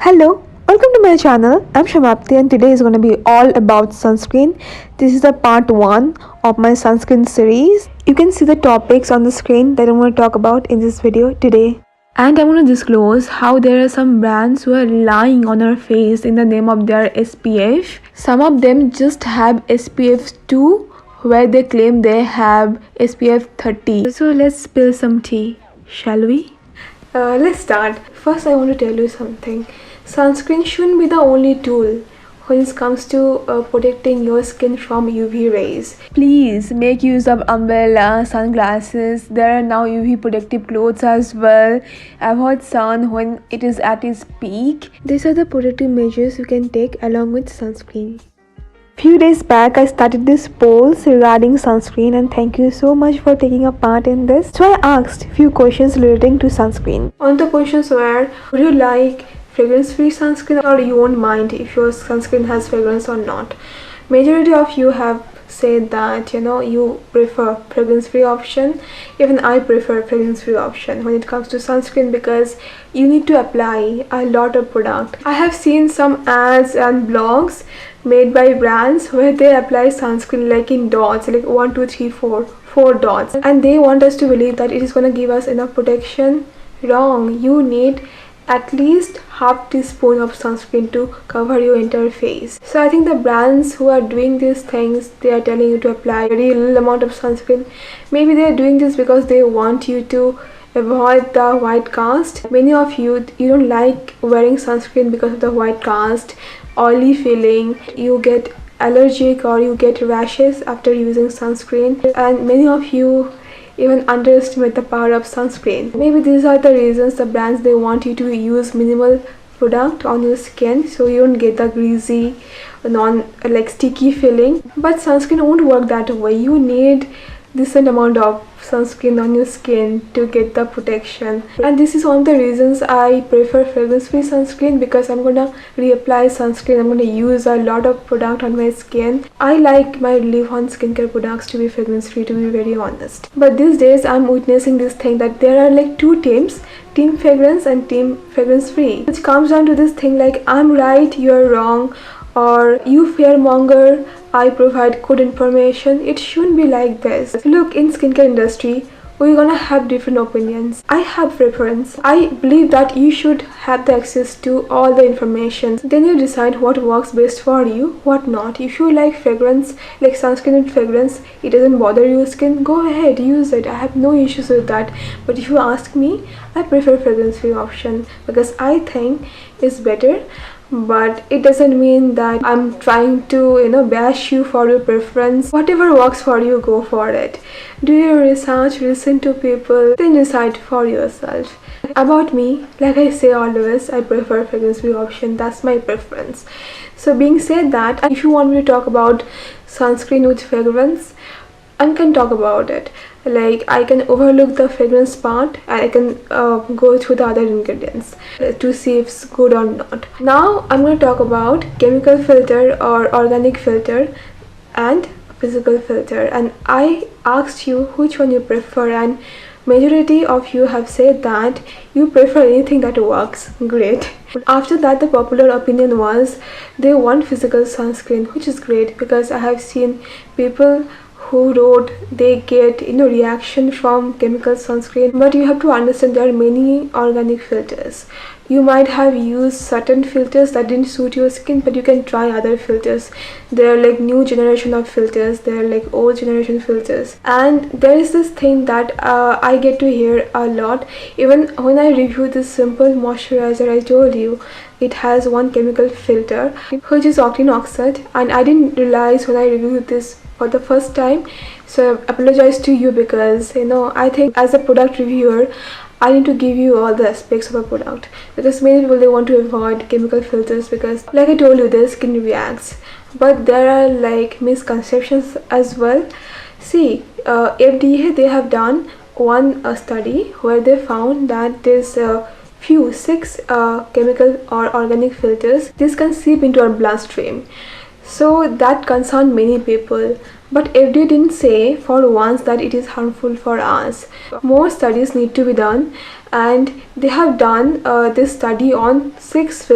Hello, welcome to my channel. I'm Shamapti and today is going to be all about sunscreen. This is the part 1 of my sunscreen series. You can see the topics on the screen that I'm going to talk about in this video today. And I'm going to disclose how there are some brands who are lying on our face in the name of their SPF. Some of them just have SPF 2 where they claim they have SPF 30. So let's spill some tea, shall we? Let's start. First, I want to tell you something. Sunscreen shouldn't be the only tool when it comes to protecting your skin from UV rays. Please make use of umbrella, sunglasses. There are now UV protective clothes as well. Avoid sun when it is at its peak. These are the protective measures you can take along with sunscreen. Few days back I started this polls regarding sunscreen and thank you so much for taking a part in this. So I asked few questions relating to sunscreen. One of the questions were, would you like fragrance-free sunscreen or you won't mind if your sunscreen has fragrance or not? Majority of you have said that you prefer fragrance-free option. Even I prefer fragrance-free option when it comes to sunscreen because you need to apply a lot of product. I have seen some ads and blogs made by brands where they apply sunscreen like in dots, like 1 2 3 4 dots, and they want us to believe that it is going to give us enough protection. Wrong. You need at least half teaspoon of sunscreen to cover your entire face. So I think the brands who are doing these things, they are telling you to apply very little amount of sunscreen. Maybe they are doing this because they want you to avoid the white cast. Many of you don't like wearing sunscreen because of the white cast, oily feeling, you get allergic or you get rashes after using sunscreen, and many of you even underestimate the power of sunscreen. Maybe these are the reasons the brands, they want you to use minimal product on your skin so you don't get the greasy, sticky feeling. But sunscreen won't work that way. You need decent amount of sunscreen on your skin to get the protection, and this is one of the reasons I prefer fragrance-free sunscreen, because I'm gonna reapply sunscreen. I'm gonna use a lot of product on my skin. I like my live-on skincare products to be fragrance-free, to be very honest. But these days I'm witnessing this thing that there are like two teams, team fragrance and team fragrance-free, which comes down to this thing like I'm right, you're wrong, or you fearmonger, I provide good information. It shouldn't be like this. Look, in skincare industry, we're gonna have different opinions. I have preference. I believe that you should have the access to all the information. Then you decide what works best for you, what not. If you like fragrance, like sunscreen and fragrance, it doesn't bother your skin, go ahead, use it. I have no issues with that. But if you ask me, I prefer fragrance-free option because I think it's better. But it doesn't mean that I'm trying to bash you for your preference. Whatever works for you, go for it. Do your research, listen to people, then decide for yourself. About me, like I say always, I prefer fragrance-free option. That's my preference. So being said that, if you want me to talk about sunscreen with fragrance, I can talk about it. Like I can overlook the fragrance part and I can go through the other ingredients to see if it's good or not. Now I'm going to talk about chemical filter or organic filter and physical filter, and I asked you which one you prefer, and majority of you have said that you prefer anything that works. Great. After that, the popular opinion was they want physical sunscreen, which is great because I have seen people who wrote they get reaction from chemical sunscreen. But you have to understand there are many organic filters. You might have used certain filters that didn't suit your skin, but you can try other filters. There are like new generation of filters, there are like old generation filters, and there is this thing that I get to hear a lot. Even when I review this simple moisturizer, I told you it has one chemical filter which is octane oxide, and I didn't realize when I reviewed this for the first time. So I apologize to you because I think as a product reviewer I need to give you all the aspects of a product, because many people, they want to avoid chemical filters because like I told you, their skin reacts. But there are like misconceptions as well. See, FDA, they have done one study where they found that there's few 6 chemical or organic filters, this can seep into our bloodstream. So that concerned many people. but FDA didn't say for once that it is harmful for us. More studies need to be done, and they have done this study on 6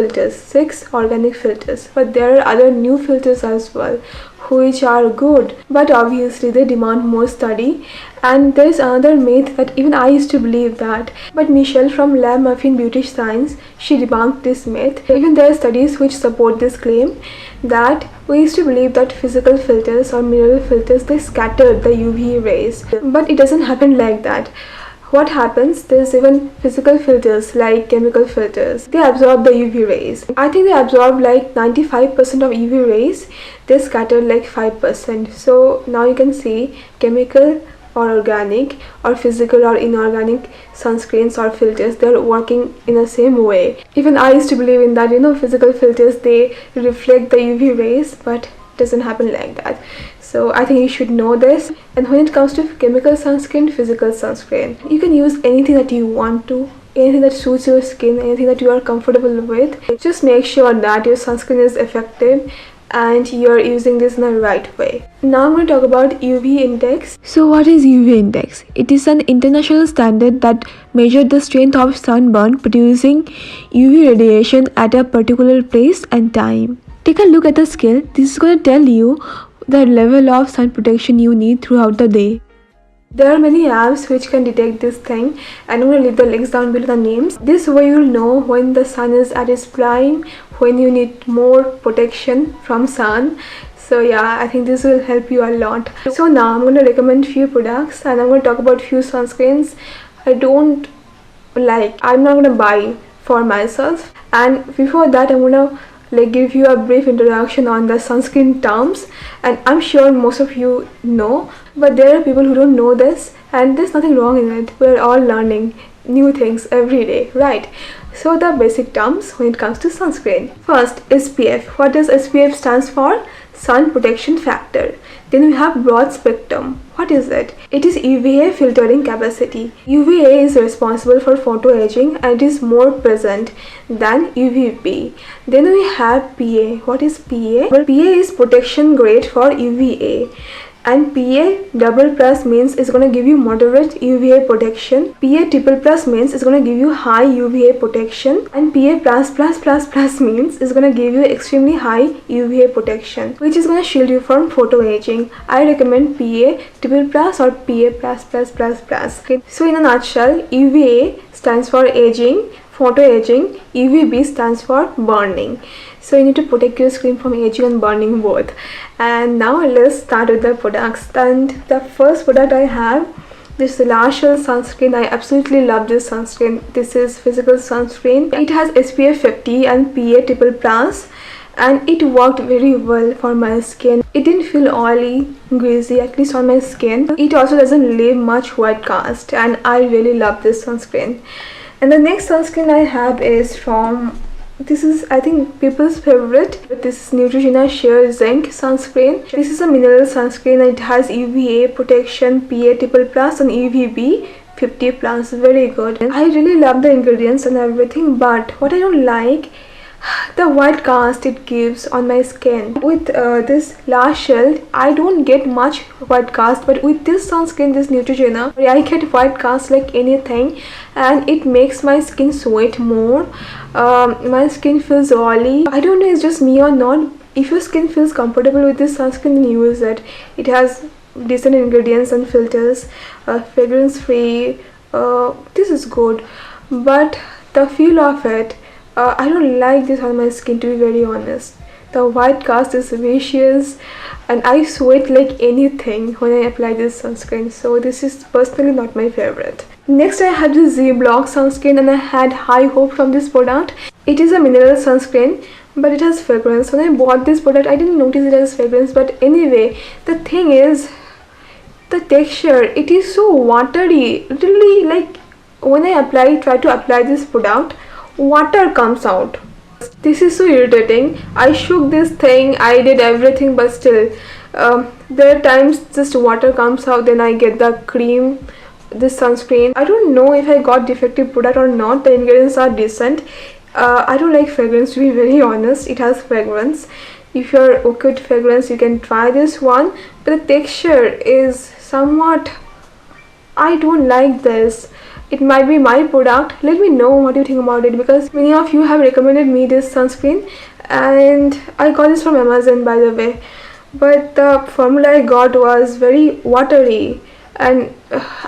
organic filters, but there are other new filters as well which are good, but obviously they demand more study. And there's another myth that even I used to believe that, but Michelle from Lab Muffin Beauty Science, she debunked this myth. Even there are studies which support this claim, that we used to believe that physical filters or mineral filters, they scattered the UV rays, but it doesn't happen like that. What happens, there's even physical filters like chemical filters, they absorb the UV rays. I think they absorb like 95% of UV rays, they scatter like 5%. So now you can see chemical or organic or physical or inorganic sunscreens or filters, they're working in the same way. Even I used to believe in that, physical filters, they reflect the UV rays, but it doesn't happen like that. So I think you should know this. And when it comes to chemical sunscreen, physical sunscreen, you can use anything that you want to, anything that suits your skin, anything that you are comfortable with. Just make sure that your sunscreen is effective and you're using this in the right way. Now I'm going to talk about UV index. So what is UV index? It is an international standard that measures the strength of sunburn producing UV radiation at a particular place and time. Take a look at the scale. This is going to tell you the level of sun protection you need throughout the day. There are many apps which can detect this thing, and I'm going to leave the links down below, the names. This way you'll know when the sun is at its prime, when you need more protection from sun. So yeah, I think this will help you a lot. So now I'm going to recommend few products, and I'm going to talk about few sunscreens I don't like, I'm not going to buy for myself. And before that, I'm going to give you a brief introduction on the sunscreen terms, and I'm sure most of you know, but there are people who don't know this, and there's nothing wrong in it. We're all learning new things every day, right? So the basic terms when it comes to sunscreen. First, SPF. What does SPF stands for? Sun protection factor. Then we have broad spectrum. What is it? It is UVA filtering capacity. UVA is responsible for photo aging and it is more present than UVB. Then we have PA. What is PA? Well, PA is protection grade for UVA. And PA double plus means it's going to give you moderate UVA protection. PA triple plus means it's going to give you high UVA protection. And PA plus plus plus plus means it's going to give you extremely high UVA protection, which is going to shield you from photo aging. I recommend PA triple plus or PA plus plus plus plus. Okay. So in a nutshell, UVA stands for aging, photo aging. UVB stands for burning. So you need to protect your skin from aging and burning both. And now let's start with the products. And the first product I have, this La Shell sunscreen. I absolutely love this sunscreen. This is physical sunscreen. It has SPF 50 and PA triple plus, and it worked very well for my skin. It didn't feel oily, greasy, at least on my skin. It also doesn't leave much white cast, and I really love this sunscreen. And the next sunscreen I have is from, this is I think people's favorite. This is Neutrogena Sheer Zinc sunscreen. This is a mineral sunscreen and it has UVA protection, PA triple plus and UVB 50 plus. Very good. I really love the ingredients and everything, but what I don't like, the white cast it gives on my skin. With this La Shell, I don't get much white cast, but with this sunscreen, this Neutrogena, I get white cast like anything, and it makes my skin sweat more. My skin feels oily. I don't know it's just me or not. If your skin feels comfortable with this sunscreen, then use it. It has decent ingredients and filters, fragrance free. This is good, but the feel of it, I don't like this on my skin, to be very honest. The white cast is vicious and I sweat like anything when I apply this sunscreen, so this is personally not my favorite. Next I have this Z-Block sunscreen, and I had high hope from this product. It is a mineral sunscreen, but it has fragrance. When I bought this product, I didn't notice it as fragrance, but anyway, the thing is, the texture, it is so watery. Literally, like when I try to apply this product, water comes out. This is so irritating. I shook this thing, I did everything, but still there are times just water comes out. Then I get the cream, this sunscreen. I don't know if I got defective product or not. The ingredients are decent. I don't like fragrance, to be very honest. It has fragrance, If you're okay with fragrance, you can try this one, but the texture is somewhat, I don't like this. It might be my product. Let me know what you think about it, because many of you have recommended me this sunscreen and I got this from Amazon, by the way, but the formula I got was very watery and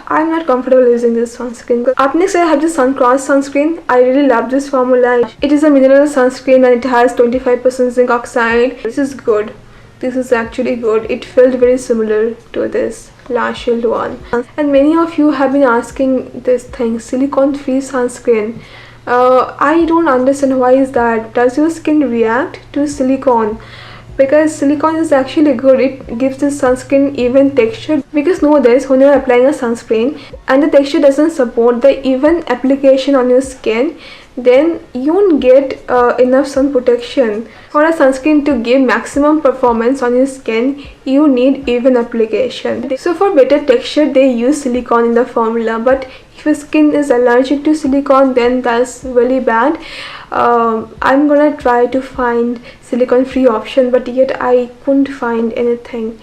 I'm not comfortable using this sunscreen. Up next I have this Suncross sunscreen. I really love this formula. It is a mineral sunscreen and it has 25% zinc oxide. This is good. This is actually good. It felt very similar to this La Shield one. And many of you have been asking this thing, silicone free sunscreen. I don't understand why is that. Does your skin react to silicone? Because silicone is actually good. It gives the sunscreen even texture, because nowadays when you're applying a sunscreen and the texture doesn't support the even application on your skin, then you won't get enough sun protection. For a sunscreen to give maximum performance on your skin, you need even application. So for better texture they use silicone in the formula, but if your skin is allergic to silicone, then that's really bad. I'm gonna try to find silicone free option, but yet I couldn't find anything.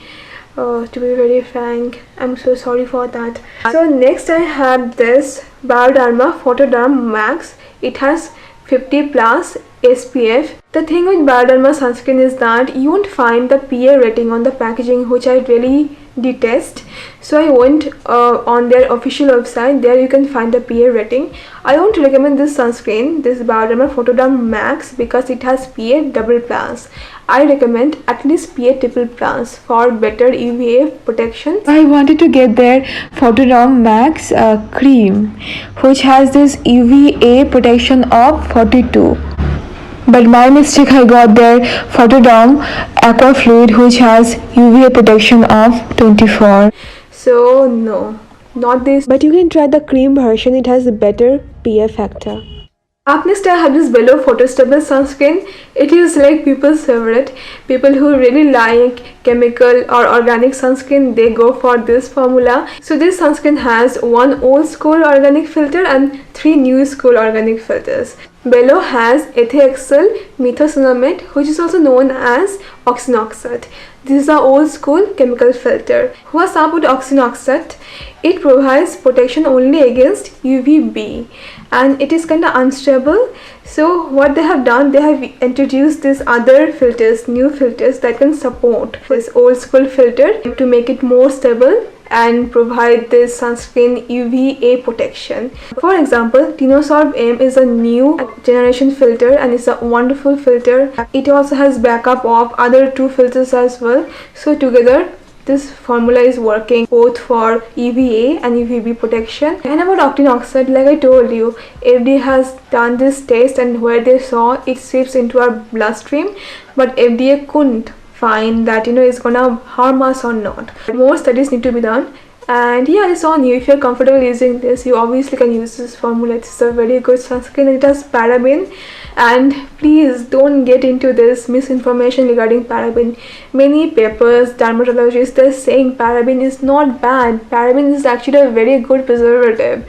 To be very frank, I'm so sorry for that. So next I have this Bioderma Photoderm Max. It has 50 plus SPF. The thing with Bioderma sunscreen is that you won't find the PA rating on the packaging, which I really detest. So I went on their official website. There you can find the PA rating. I won't recommend this sunscreen, this Bioderma Photoderm Max, because it has PA double plus. I recommend at least PA triple plus for better UVA protection. I wanted to get their Photoderm Max cream, which has this UVA protection of 42. But by mistake I got their Photoderm Aqua Fluid, which has UVA protection of 24. So no, not this. But you can try the cream version. It has a better PA factor. Up next I have this Bello Photostable sunscreen. It is like people's favorite. People who really like chemical or organic sunscreen, they go for this formula. So this sunscreen has one old school organic filter and 3 new school organic filters. Bello has ethaxyl methoxylamate, which is also known as oxynoxate. This is an old school chemical filter. What's up with oxynoxate? It provides protection only against UVB and it is kind of unstable. So what they have done, they have introduced these other filters, new filters that can support this old school filter to make it more stable and provide this sunscreen UVA protection. For example, Tinosorb M is a new generation filter and it's a wonderful filter. It also has backup of other 2 filters as well. So together this formula is working both for UVA and UVB protection. And about octinoxate, like I told you, FDA has done this test and where they saw it seeps into our bloodstream, but FDA couldn't find that it's gonna harm us or not. More studies need to be done. And yeah, it's on you. If you're comfortable using this, you obviously can use this formula. It's a very good sunscreen. It has paraben, and please don't get into this misinformation regarding paraben. Many papers, dermatologists, they're saying paraben is not bad. Paraben is actually a very good preservative.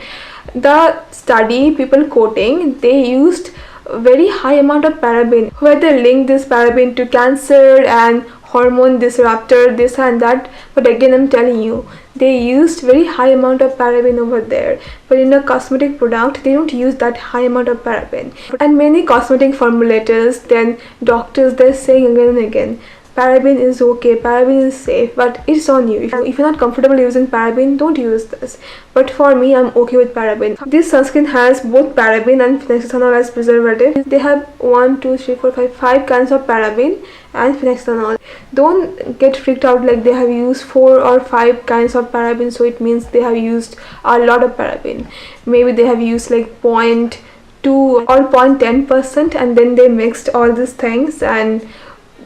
The study people quoting, they used very high amount of paraben, where they link this paraben to cancer and hormone disruptor, this and that. But again, I'm telling you, they used very high amount of paraben over there, but in a cosmetic product they don't use that high amount of paraben. And many cosmetic formulators, then doctors, they're saying again and again, paraben is okay, paraben is safe, but it's on you. If you're not comfortable using paraben, don't use this. But for me, I'm okay with paraben. This sunscreen has both paraben and phenexethanol as preservative. They have 1, 2, 3, 4, 5 kinds of paraben and phenexethanol. Don't get freaked out like they have used 4 or 5 kinds of paraben, so it means they have used a lot of paraben. Maybe they have used like 0.2 or 0.10%, and then they mixed all these things and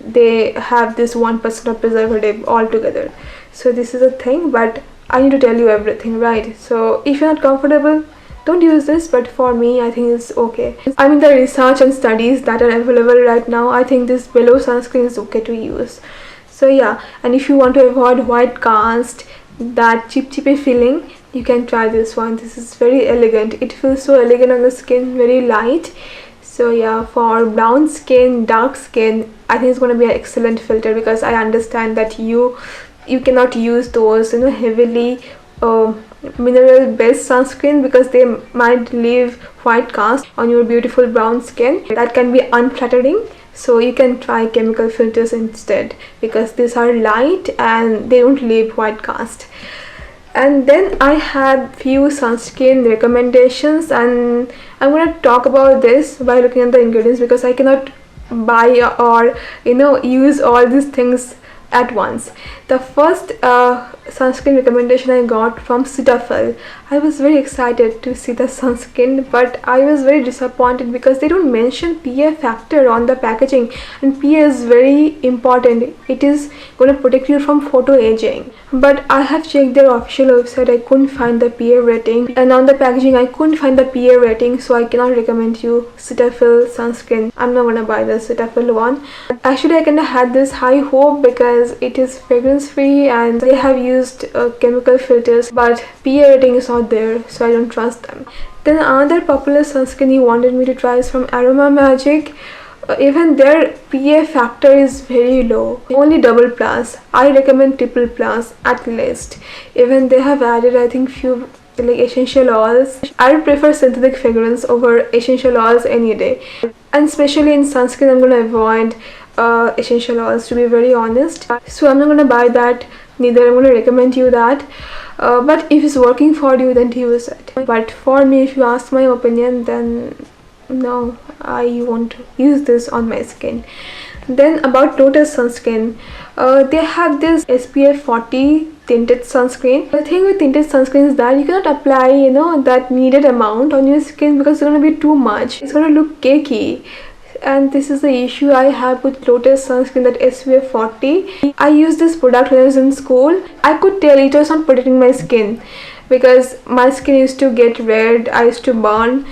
they have this 1% of preservative altogether. So this is a thing, but I need to tell you everything, right? So if you're not comfortable, don't use this, but for me, I think it's okay. I mean, the research and studies that are available right now, I think this Bello sunscreen is okay to use. So yeah, and if you want to avoid white cast, that cheapy feeling, you can try this one. This is very elegant. It feels so elegant on the skin, very light. So yeah, for brown skin, dark skin, I think it's going to be an excellent filter, because I understand that you cannot use those heavily mineral based sunscreen, because they might leave white cast on your beautiful brown skin. That can be unflattering. So you can try chemical filters instead, because these are light and they don't leave white cast. And then I had few sunscreen recommendations, and I'm going to talk about this by looking at the ingredients, because I cannot buy or use all these things at once. The first sunscreen recommendation I got from Cetaphil. I was very excited to see the sunscreen, but I was very disappointed because they don't mention PA factor on the packaging, and PA is very important. It is going to protect you from photo aging. But I have checked their official website, I couldn't find the PA rating, and on the packaging I couldn't find the PA rating, so I cannot recommend you Cetaphil sunscreen. I'm not gonna buy the Cetaphil one. Actually, I kinda had this high hope because it is fragrance free and they have used chemical filters, but PA rating is not there, so I don't trust them. Then another popular sunscreen he wanted me to try is from Aroma Magic. Even their PA factor is very low, only double plus. I recommend triple plus at least. Even they have added, I think, few like essential oils. I prefer synthetic fragrance over essential oils any day, and especially in sunscreen I'm gonna avoid essential oils, to be very honest. So I'm not gonna buy that, neither I'm gonna recommend you that. But if it's working for you, then use it. But for me, if you ask my opinion, then no, I won't use this on my skin. Then about Lotus sunscreen, they have this SPF 40 tinted sunscreen. The thing with tinted sunscreen is that you cannot apply that needed amount on your skin, because it's going to be too much. It's going to look cakey, and this is the issue I have with Lotus sunscreen, that SPF 40. I used this product when I was in school. I could tell it was not protecting my skin, because my skin used to get red, I used to burn.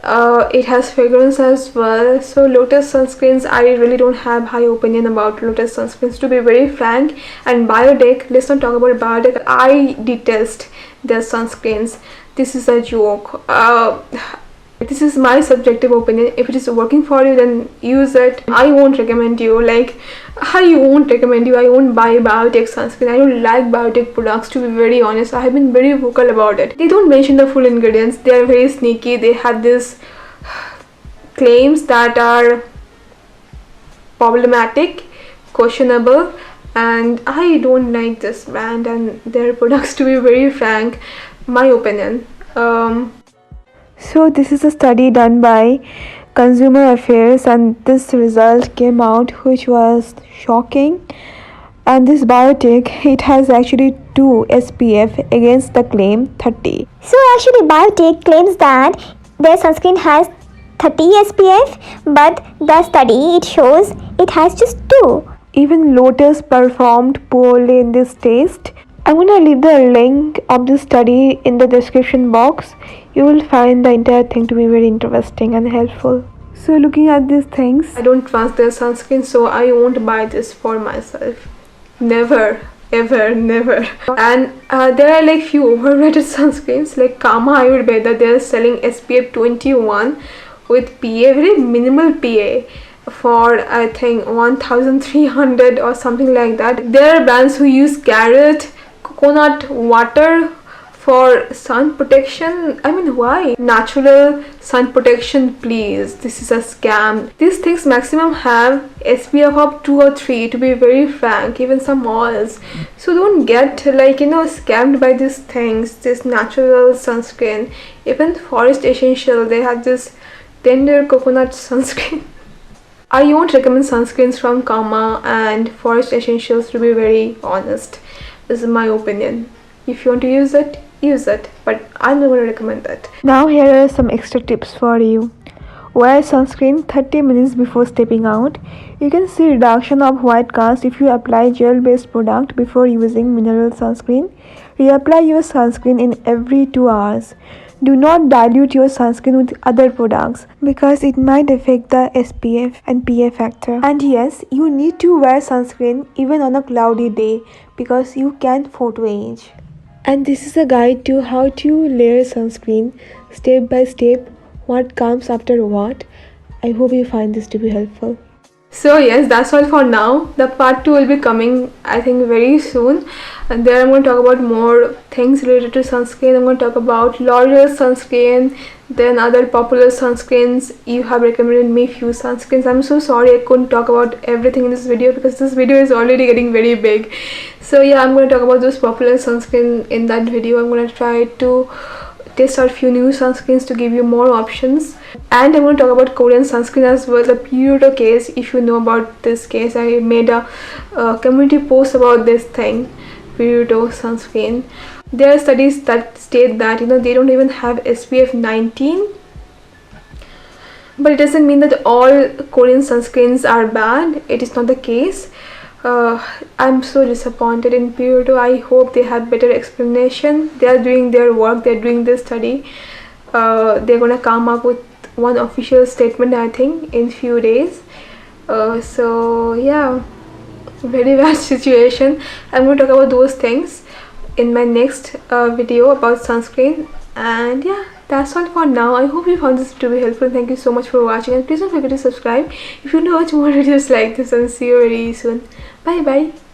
It has fragrance as well. So Lotus sunscreens, I really don't have high opinion about Lotus sunscreens, to be very frank. And Biotech, let's not talk about Biotech. I detest their sunscreens. This is a joke. This is my subjective opinion. If it is working for you, then use it. I won't recommend you. I won't buy Biotech sunscreen. I don't like Biotech products, to be very honest. I have been very vocal about it. They don't mention the full ingredients. They are very sneaky. They have these claims that are problematic, questionable, and I don't like this brand and their products, to be very frank. My opinion. So this is a study done by Consumer Affairs, and this result came out, which was shocking. And this Biotech, it has actually 2 SPF against the claim 30. So actually Biotech claims that their sunscreen has 30 SPF, but the study, it shows it has just 2. Even Lotus performed poorly in this test. I'm gonna leave the link of this study in the description box. You will find the entire thing to be very interesting and helpful. So looking at these things, I don't trust their sunscreen, so I won't buy this for myself. Never, ever, never. And there are like few overrated sunscreens, like Kama Ayurveda. They are selling SPF 21 with PA, very minimal PA, for I think 1300 or something like that. There are brands who use carrot, coconut water for sun protection. I mean, why? Natural sun protection, please. This is a scam. These things maximum have SPF of 2 or 3, to be very frank, even some oils. So don't get scammed by these things. This natural sunscreen, even Forest Essential, they have this tender coconut sunscreen. I won't recommend sunscreens from Kama and Forest Essentials, to be very honest. This is my opinion. If you want to use it, but I'm not going to recommend that. Now here are some extra tips for you. Wear sunscreen 30 minutes before stepping out. You can see reduction of white cast if you apply gel based product before using mineral sunscreen. Reapply your sunscreen in every 2 hours. Do not dilute your sunscreen with other products, because it might affect the SPF and PA factor. And yes, you need to wear sunscreen even on a cloudy day, because you can photo age. And this is a guide to how to layer sunscreen step by step, what comes after what. I hope you find this to be helpful. So yes, that's all for now. The part 2 will be coming, I think, very soon, and there I'm going to talk about more things related to sunscreen. I'm going to talk about L'Oreal sunscreen, then other popular sunscreens. You have recommended me few sunscreens. I'm so sorry I couldn't talk about everything in this video because this video is already getting very big. So yeah, I'm going to talk about those popular sunscreen in that video. I'm going to try to test out few new sunscreens to give you more options, and I'm going to talk about Korean sunscreen as well, the Purito case. If you know about this case, I made a community post about this thing, Purito sunscreen. There are studies that state that they don't even have SPF 19, but it doesn't mean that all Korean sunscreens are bad. It is not the case. I'm so disappointed in Purito. I hope they have better explanation. They are doing their work, they're doing this study. They're gonna come up with one official statement, I think, in few days. So yeah, very bad situation. I'm going to talk about those things in my next video about sunscreen. And yeah, that's all for now. I hope you found this to be helpful. Thank you so much for watching, and please don't forget to subscribe if you want to watch more videos like this, and see you very soon. Bye bye.